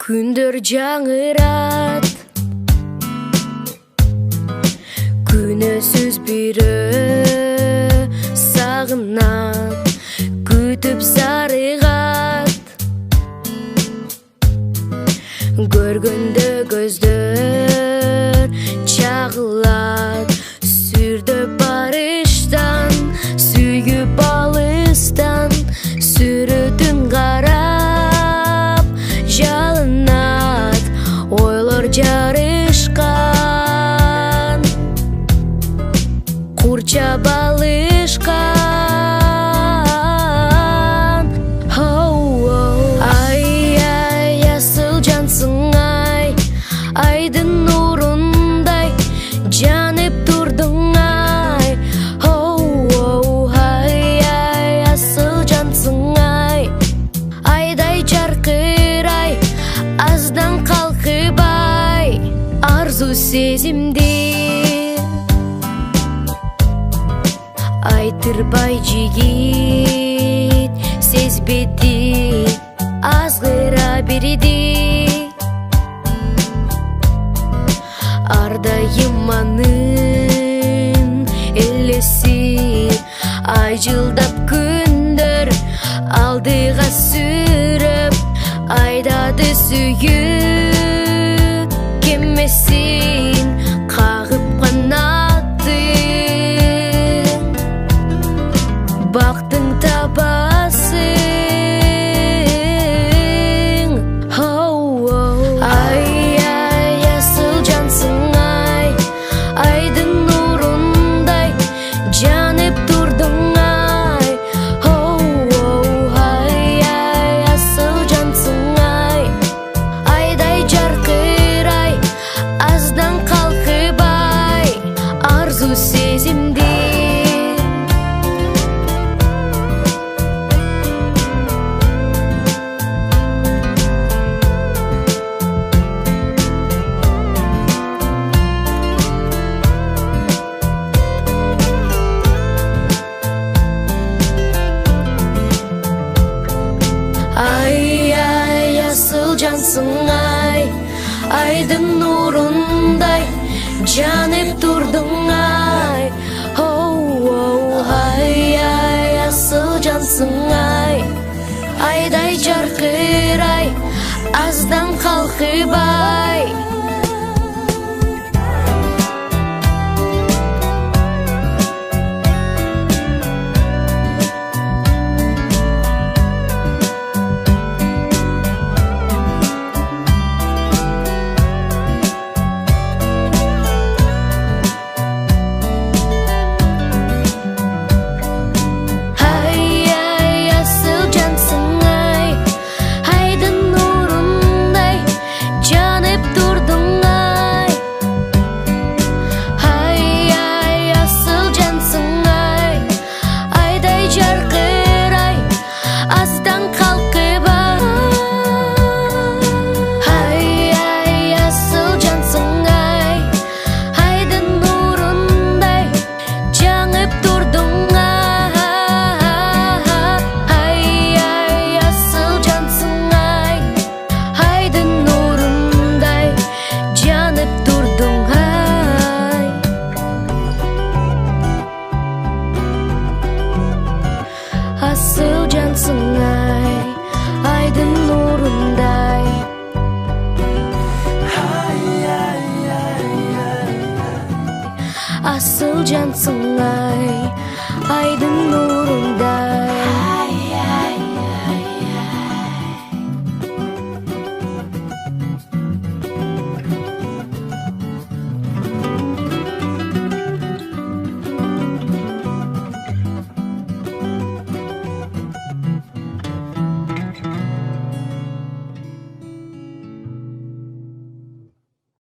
Күндер жаңырат, күнөсүз бирөө сагынат, күтүп зарыгат, көргөндө көздөр чагылат, сүрдөп барыштан, сүйүп алыстан, сүрөтүн карап жалынат, ойлор жарышкан, курчап алышкан. Ай, ай, асыл жансың ай, айдын нурундай жанып турдуң ай. Ай, ай, асыл жансың ай, айдай жаркырай, аздан калкыбай, арзу сезимди айтырбай жигит сезбеди, азгыра берди. Ардайым анын элеси, ай жылдап күндөр алдыга сүрөп, айдады сүйүп кемесин кагып канатын, бактың табасың. Ай, ай, асыл жансың ай, айдын нурундай жанып турдуң ай. Ай, ай, асыл жансың ай, айдай жаркырай, аздан калкыбай, арзу сезимди Ай, ай, асыл жансың ай, айдын нурундай жанып турдуң ай. Ай, ай, асыл жансың ай, айдай жаркырай, аздан калкыбай. Асыл жансың ай, айдын нурундай. Асыл жансың ай, айдын нурундай.